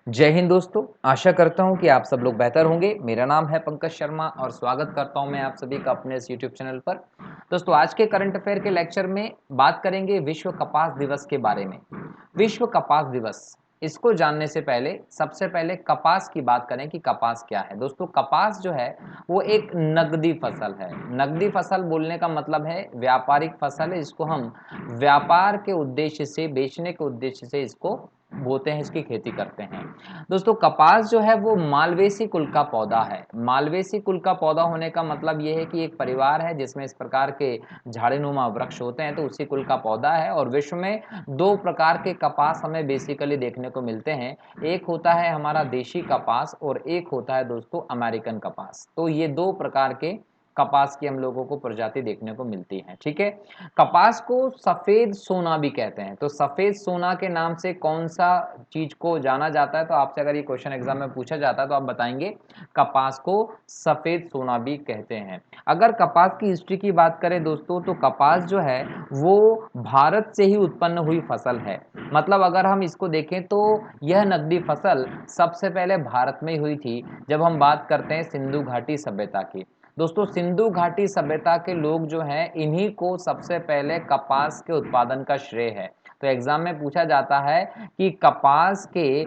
जय हिंद दोस्तों। आशा करता हूं कि आप सब लोग बेहतर होंगे। मेरा नाम है पंकज शर्मा और स्वागत करता हूं मैं आप सभी का अपने इस यूट्यूब चैनल पर। दोस्तों, आज के करंट अफेयर के लेक्चर में बात करेंगे विश्व कपास दिवस के बारे में। विश्व कपास दिवस, इसको जानने से पहले सबसे पहले कपास की बात करें कि कपास क्या है। दोस्तों, कपास जो है वो एक नकदी फसल है। नकदी फसल बोलने का मतलब है व्यापारिक फसल है, जिसको हम व्यापार के उद्देश्य से, बेचने के उद्देश्य से इसको बोते हैं, इसकी खेती करते हैं। दोस्तों, कपास जो है वो मालवेसी कुल का पौधा है। मालवेसी कुल का पौधा होने का मतलब ये है कि एक परिवार है जिसमें इस प्रकार के झाड़ीनुमा वृक्ष होते हैं, तो उसी कुल का पौधा है। और विश्व में दो प्रकार के कपास हमें बेसिकली देखने को मिलते हैं। एक होता है हमारा देशी कपास और एक होता है दोस्तों अमेरिकन कपास। तो ये दो प्रकार के कपास की हम लोगों को प्रजाति देखने को मिलती है। ठीक है। कपास को सफेद सोना भी कहते हैं। तो सफेद सोना के नाम से कौन सा चीज को जाना जाता है? तो आपसे अगर ये क्वेश्चन एग्जाम में पूछा जाता है तो आप बताएंगे कपास को सफेद सोना भी कहते हैं। अगर कपास की हिस्ट्री की बात करें दोस्तों, तो कपास जो है वो भारत से ही उत्पन्न हुई फसल है। मतलब अगर हम इसको देखें तो यह नकदी फसल सबसे पहले भारत में हुई थी। जब हम बात करते हैं सिंधु घाटी सभ्यता की, दोस्तों सिंधु घाटी सभ्यता के लोग जो हैं इन्हीं को सबसे पहले कपास के उत्पादन का श्रेय है। तो एग्जाम में पूछा जाता है कि कपास के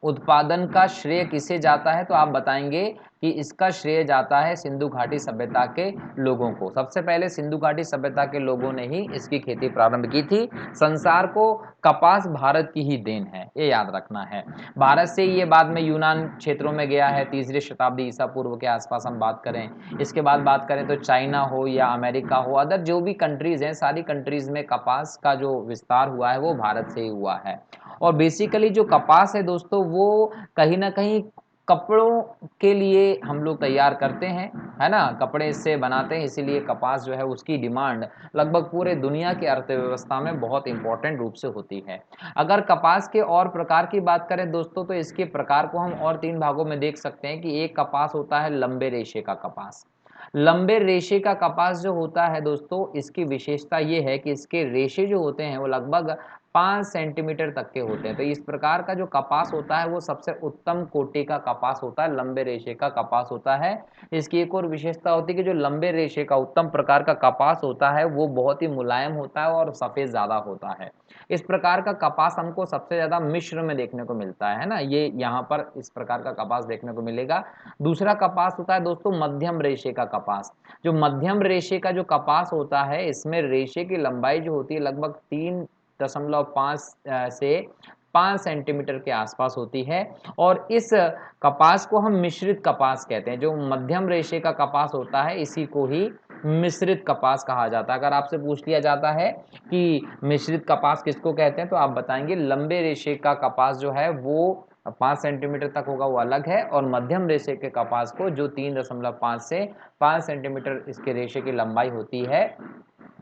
उत्पादन का श्रेय किसे जाता है? तो आप बताएंगे कि इसका श्रेय जाता है सिंधु घाटी सभ्यता के लोगों को। सबसे पहले सिंधु घाटी सभ्यता के लोगों ने ही इसकी खेती प्रारंभ की थी। संसार को कपास भारत की ही देन है, ये याद रखना है। भारत से ये बाद में यूनान क्षेत्रों में गया है। तीसरी शताब्दी ईसा पूर्व के आसपास हम बात करें। इसके बाद बात करें तो चाइना हो या अमेरिका हो, अदर जो भी कंट्रीज हैं, सारी कंट्रीज में कपास का जो विस्तार हुआ है वो भारत से ही हुआ है। और बेसिकली जो कपास है दोस्तों, वो कहीं ना कहीं कपड़ों के लिए हम लोग तैयार करते हैं, है ना। कपड़े इससे बनाते हैं, इसीलिए कपास जो है उसकी डिमांड लगभग पूरे दुनिया की अर्थव्यवस्था में बहुत इंपॉर्टेंट रूप से होती है। अगर कपास के और प्रकार की बात करें दोस्तों, तो इसके प्रकार को हम और तीन भागों में देख सकते हैं कि एक कपास होता है लंबे रेशे का कपास। लंबे रेशे का कपास जो होता है दोस्तों, इसकी विशेषता ये है कि इसके रेशे जो होते हैं वो लगभग 5 सेंटीमीटर तक के होते हैं। तो इस प्रकार का जो कपास होता है वो सबसे उत्तम कोटि का कपास होता है, लंबे रेशे का कपास होता है। इसकी एक और विशेषता होती है कि जो लंबे रेशे का उत्तम प्रकार का कपास होता है वो बहुत ही मुलायम होता है और सफेद ज्यादा होता है। इस प्रकार का कपास हमको सबसे ज्यादा मिस्र में देखने को मिलता है ना। ये यहाँ पर इस प्रकार का कपास देखने को मिलेगा। दूसरा कपास होता है दोस्तों मध्यम रेशे का कपास। जो मध्यम रेशे का जो कपास होता है, इसमें रेशे की लंबाई जो होती है लगभग 3.5 से 5 सेंटीमीटर के आसपास होती है। और इस कपास को हम मिश्रित कपास कहते हैं। जो मध्यम रेशे का कपास होता है इसी को ही मिश्रित कपास कहा जाता है। अगर आपसे पूछ लिया जाता है कि मिश्रित कपास किसको कहते हैं, तो आप बताएंगे लंबे रेशे का कपास जो है वो 5 सेंटीमीटर तक होगा, वो अलग है। और मध्यम रेशे के कपास को जो 3.5 से 5 सेंटीमीटर इसके रेशे की लंबाई होती है,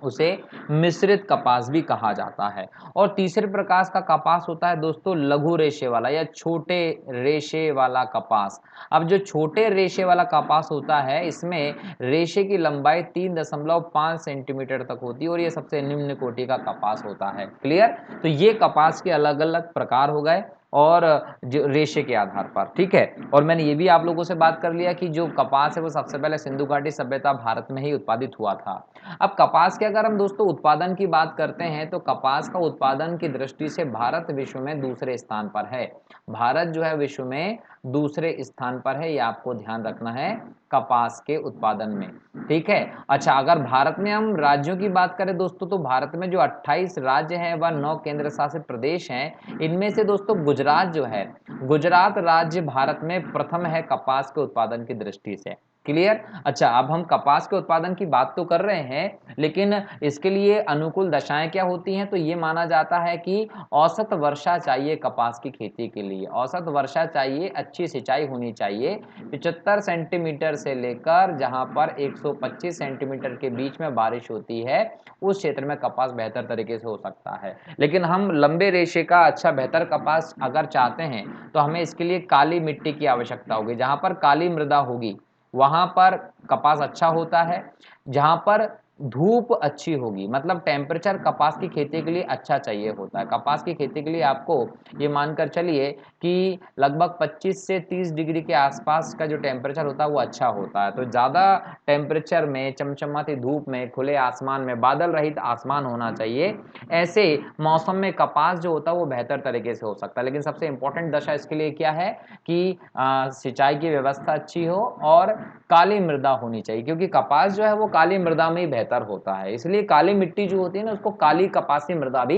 उसे मिश्रित कपास भी कहा जाता है। और तीसरे प्रकार का कपास होता है दोस्तों लघु रेशे वाला या छोटे रेशे वाला कपास। अब जो छोटे रेशे वाला कपास होता है, इसमें रेशे की लंबाई 3.5 सेंटीमीटर तक होती है और ये सबसे निम्न कोटि का कपास होता है। क्लियर? तो ये कपास के अलग अलग प्रकार हो गए और जो रेशे के आधार पर, ठीक है। और मैंने ये भी आप लोगों से बात कर लिया कि जो कपास है वो सबसे पहले सिंधु घाटी सभ्यता भारत में ही उत्पादित हुआ था। अब कपास के अगर हम दोस्तों उत्पादन की बात करते हैं, तो कपास का उत्पादन की दृष्टि से भारत विश्व में दूसरे स्थान पर है। भारत जो है विश्व में दूसरे स्थान पर है, ये आपको ध्यान रखना है कपास के उत्पादन में। ठीक है। अच्छा, अगर भारत में हम राज्यों की बात करें दोस्तों, तो भारत में जो 28 राज्य हैं व 9 केंद्र शासित प्रदेश हैं, इनमें से दोस्तों गुजरात जो है, गुजरात राज्य भारत में प्रथम है कपास के उत्पादन की दृष्टि से। क्लियर? अच्छा, अब हम कपास के उत्पादन की बात तो कर रहे हैं, लेकिन इसके लिए अनुकूल दशाएं क्या होती हैं? तो ये माना जाता है कि औसत वर्षा चाहिए कपास की खेती के लिए। औसत वर्षा चाहिए, अच्छी सिंचाई होनी चाहिए। 75 सेंटीमीटर से लेकर जहां पर 125 सेंटीमीटर के बीच में बारिश होती है, उस क्षेत्र में कपास बेहतर तरीके से हो सकता है। लेकिन हम लंबे रेशे का अच्छा बेहतर कपास अगर चाहते हैं, तो हमें इसके लिए काली मिट्टी की आवश्यकता होगी। जहां पर काली मृदा होगी वहां पर कपास अच्छा होता है। जहां पर धूप अच्छी होगी, मतलब टेम्परेचर कपास की खेती के लिए अच्छा चाहिए होता है। कपास की खेती के लिए आपको ये मानकर चलिए कि लगभग 25 से 30 डिग्री के आसपास का जो टेम्परेचर होता है वो अच्छा होता है। तो ज़्यादा टेम्परेचर में, चमचमाती धूप में, खुले आसमान में, बादल रहित आसमान होना चाहिए। ऐसे मौसम में कपास जो होता है वो बेहतर तरीके से हो सकता है। लेकिन सबसे इम्पोर्टेंट दशा इसके लिए क्या है कि सिंचाई की व्यवस्था अच्छी हो और काली मृदा होनी चाहिए, क्योंकि कपास जो है वो काली मृदा में ही बेहतर होता है। इसलिए काली मिट्टी जो होती है ना, उसको काली कपासी मृदा भी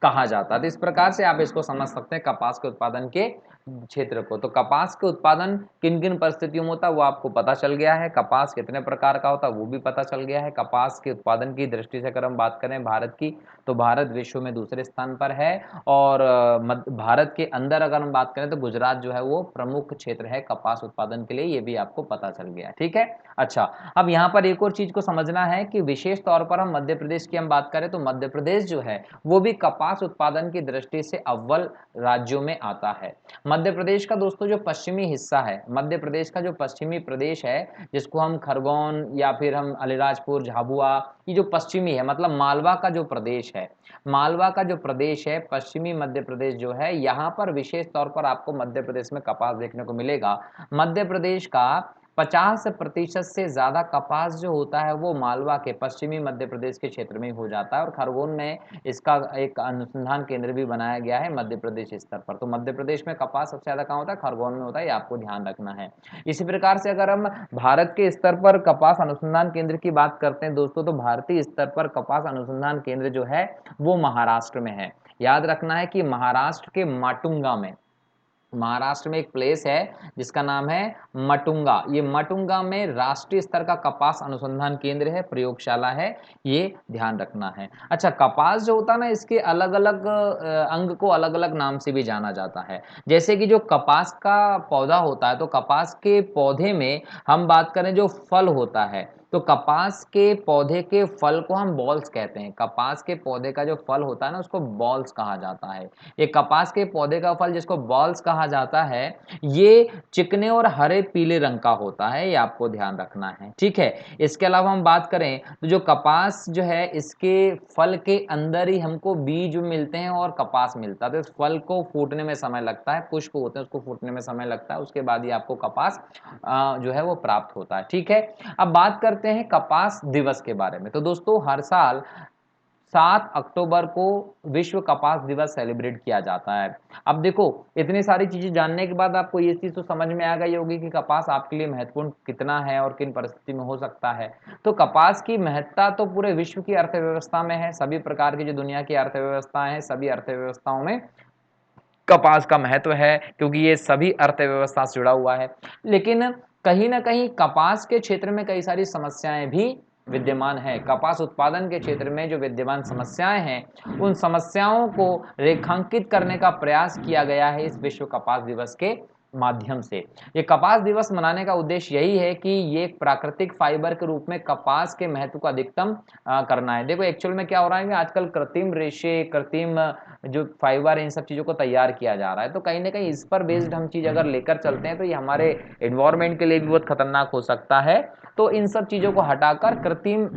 कहा जाता है। तो इस प्रकार से आप इसको समझ सकते हैं कपास के उत्पादन के क्षेत्र को। तो कपास के उत्पादन किन किन परिस्थितियों में होता है वो आपको पता चल गया है। कपास कितने प्रकार का होता है वो भी पता चल गया है। कपास के उत्पादन की दृष्टि से अगर हम बात करें भारत की, तो भारत विश्व में दूसरे स्थान पर है। और भारत के अंदर अगर हम बात करें तो गुजरात जो है वो प्रमुख क्षेत्र है कपास उत्पादन के लिए, ये भी आपको पता चल गया। ठीक है। अच्छा, अब यहाँ पर एक और चीज को समझना है कि विशेष तौर पर हम मध्य प्रदेश की हम बात करें तो मध्य प्रदेश जो है वो भी कपास उत्पादन की दृष्टि से अव्वल राज्यों में आता है। मध्य प्रदेश का दोस्तों जो पश्चिमी हिस्सा है, मध्य प्रदेश का जो पश्चिमी प्रदेश है, जिसको हम खरगोन या फिर हम अलीराजपुर, झाबुआ, ये जो पश्चिमी है मतलब मालवा का जो प्रदेश है, मालवा का जो प्रदेश है, पश्चिमी मध्य प्रदेश जो है, यहाँ पर विशेष तौर पर आपको मध्य प्रदेश में कपास देखने को मिलेगा। मध्य प्रदेश का 50% से ज्यादा कपास जो होता है वो मालवा के, पश्चिमी मध्य प्रदेश के क्षेत्र में हो जाता है। और खरगोन में इसका एक अनुसंधान केंद्र भी बनाया गया है मध्य प्रदेश स्तर पर। तो मध्य प्रदेश में कपास सबसे ज्यादा कहाँ होता है? खरगोन में होता है, ये आपको ध्यान रखना है। इसी प्रकार से अगर हम भारत के स्तर पर कपास अनुसंधान केंद्र की बात करते हैं दोस्तों, तो भारतीय स्तर पर कपास अनुसंधान केंद्र जो है वो महाराष्ट्र में है। याद रखना है कि महाराष्ट्र के माटुंगा में, महाराष्ट्र में एक प्लेस है जिसका नाम है मटुंगा। ये मटुंगा में राष्ट्रीय स्तर का कपास अनुसंधान केंद्र है, प्रयोगशाला है, ये ध्यान रखना है। अच्छा, कपास जो होता है ना, इसके अलग अलग अंग को अलग अलग नाम से भी जाना जाता है। जैसे कि जो कपास का पौधा होता है, तो कपास के पौधे में हम बात करें जो फल होता है, तो कपास के पौधे के फल को हम बॉल्स कहते हैं। कपास के पौधे का जो फल होता है ना, उसको बॉल्स कहा जाता है। ये कपास के पौधे का फल जिसको बॉल्स कहा जाता है, ये चिकने और हरे पीले रंग का होता है, ये आपको ध्यान रखना है। ठीक है। इसके अलावा हम बात करें तो जो कपास जो है, इसके फल के अंदर ही हमको बीज मिलते हैं और कपास मिलता है। तो इस फल को फूटने में समय लगता है, पुष्प होते हैं उसको फूटने में समय लगता है, उसके बाद ही आपको कपास जो है वो प्राप्त होता है। ठीक है। अब बात करते हैं कपास दिवस के बारे में। तो दोस्तों हर साल 7 अक्टूबर को विश्व कपास दिवस सेलिब्रेट किया जाता है। अब देखो, इतनी सारी चीजें जानने के बाद आपको ये चीज तो समझ में आ गई होगी कि कपास आपके लिए महत्वपूर्ण कितना है और किन परिस्थिति में हो सकता है। तो कपास की महत्ता तो पूरे विश्व की अर्थव्यवस्था में है। सभी प्रकार की जो दुनिया की अर्थव्यवस्थाएं हैं, सभी अर्थव्यवस्थाओं में कपास का महत्व है, क्योंकि ये सभी अर्थव्यवस्था से जुड़ा हुआ है। लेकिन कहीं ना कहीं कपास के क्षेत्र में कई सारी समस्याएं भी विद्यमान है। कपास उत्पादन के क्षेत्र में जो विद्यमान समस्याएं हैं, उन समस्याओं को रेखांकित करने का प्रयास किया गया है इस विश्व कपास दिवस के माध्यम से। ये कपास दिवस मनाने का उद्देश्य यही है कि ये एक प्राकृतिक फाइबर के रूप में कपास के महत्व को अधिकतम करना है। देखो एक्चुअल में क्या हो रहा है कि आजकल कृत्रिम रेशे, कृत्रिम जो फाइबर है, इन सब चीज़ों को तैयार किया जा रहा है। तो कहीं ना कहीं इस पर बेस्ड हम चीज़ अगर लेकर चलते हैं तो ये हमारे एनवायरनमेंट के लिए भी बहुत खतरनाक हो सकता है। तो इन सब चीज़ों को हटाकर कृत्रिम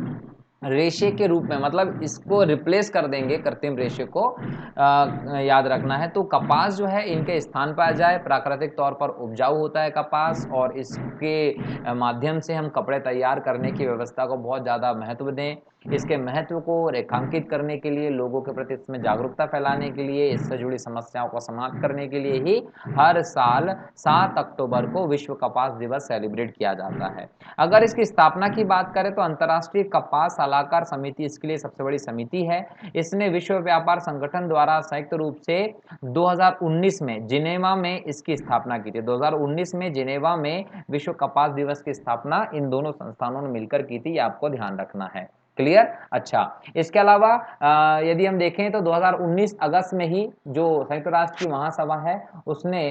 रेशे के रूप में, मतलब इसको रिप्लेस कर देंगे कृत्रिम रेशे को, याद रखना है। तो कपास जो है इनके स्थान पर आ जाए, प्राकृतिक तौर पर उपजाऊ होता है कपास, और इसके माध्यम से हम कपड़े तैयार करने की व्यवस्था को बहुत ज़्यादा महत्व दें। इसके महत्व को रेखांकित करने के लिए, लोगों के प्रति इसमें जागरूकता फैलाने के लिए, इससे जुड़ी समस्याओं को समाप्त करने के लिए ही हर साल 7 अक्टूबर को विश्व कपास दिवस सेलिब्रेट किया जाता है। अगर इसकी स्थापना की बात करें तो अंतर्राष्ट्रीय कपास सलाहकार समिति इसके लिए सबसे बड़ी समिति है। इसने विश्व व्यापार संगठन द्वारा संयुक्त रूप से 2019 में जिनेवा में इसकी स्थापना की थी। 2019 में जिनेवा में विश्व कपास दिवस की स्थापना इन दोनों संस्थानों ने मिलकर की थी, ये आपको ध्यान रखना है। क्लियर? अच्छा, इसके अलावा यदि हम देखें तो 2019 अगस्त में ही जो संयुक्त राष्ट्र की महासभा है, उसने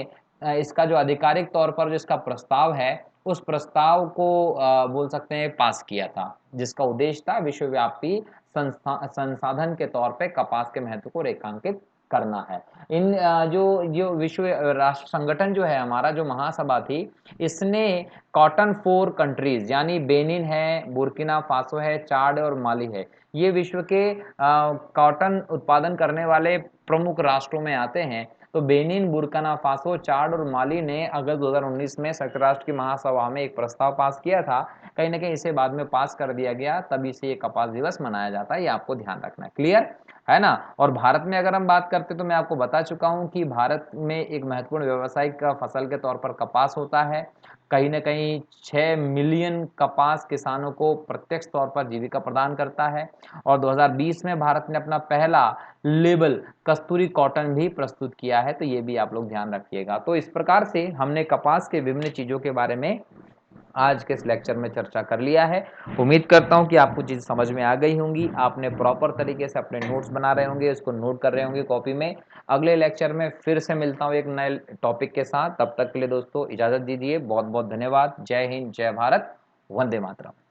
इसका जो आधिकारिक तौर पर जो इसका प्रस्ताव है, उस प्रस्ताव को बोल सकते हैं पास किया था, जिसका उद्देश्य था विश्वव्यापी संसाधन के तौर पे कपास के महत्व को रेखांकित करना है। इन जो जो विश्व राष्ट्र संगठन जो है हमारा, जो महासभा थी, इसने कॉटन 4 कंट्रीज यानी बेनिन है, बुर्किना फासो है, चाड और माली है, ये विश्व के कॉटन उत्पादन करने वाले प्रमुख राष्ट्रों में आते हैं। तो बेनिन, बुर्किना फासो, चाड और माली ने अगस्त 2019 में संयुक्त राष्ट्र की महासभा में एक प्रस्ताव पास किया था। कहीं ना कहीं इसे बाद में पास कर दिया गया, तभी से ये कपास दिवस मनाया जाता है। ये आपको ध्यान रखना है। क्लियर है ना। और भारत में अगर हम बात करते तो मैं आपको बता चुका हूं कि भारत में एक महत्वपूर्ण व्यावसायिक फसल के तौर पर कपास होता है। कहीं ना कहीं 6 मिलियन कपास किसानों को प्रत्यक्ष तौर पर जीविका प्रदान करता है। और 2020 में भारत ने अपना पहला लेबल कस्तूरी कॉटन भी प्रस्तुत किया है। तो ये भी आप लोग ध्यान रखिएगा। तो इस प्रकार से हमने कपास के विभिन्न चीजों के बारे में आज के इस लेक्चर में चर्चा कर लिया है। उम्मीद करता हूं कि आपको चीज़ समझ में आ गई होंगी। आपने प्रॉपर तरीके से अपने नोट्स बना रहे होंगे, उसको नोट कर रहे होंगे कॉपी में। अगले लेक्चर में फिर से मिलता हूं एक नए टॉपिक के साथ। तब तक के लिए दोस्तों इजाज़त दीजिए। बहुत बहुत धन्यवाद। जय हिंद, जय भारत, वंदे मातरम।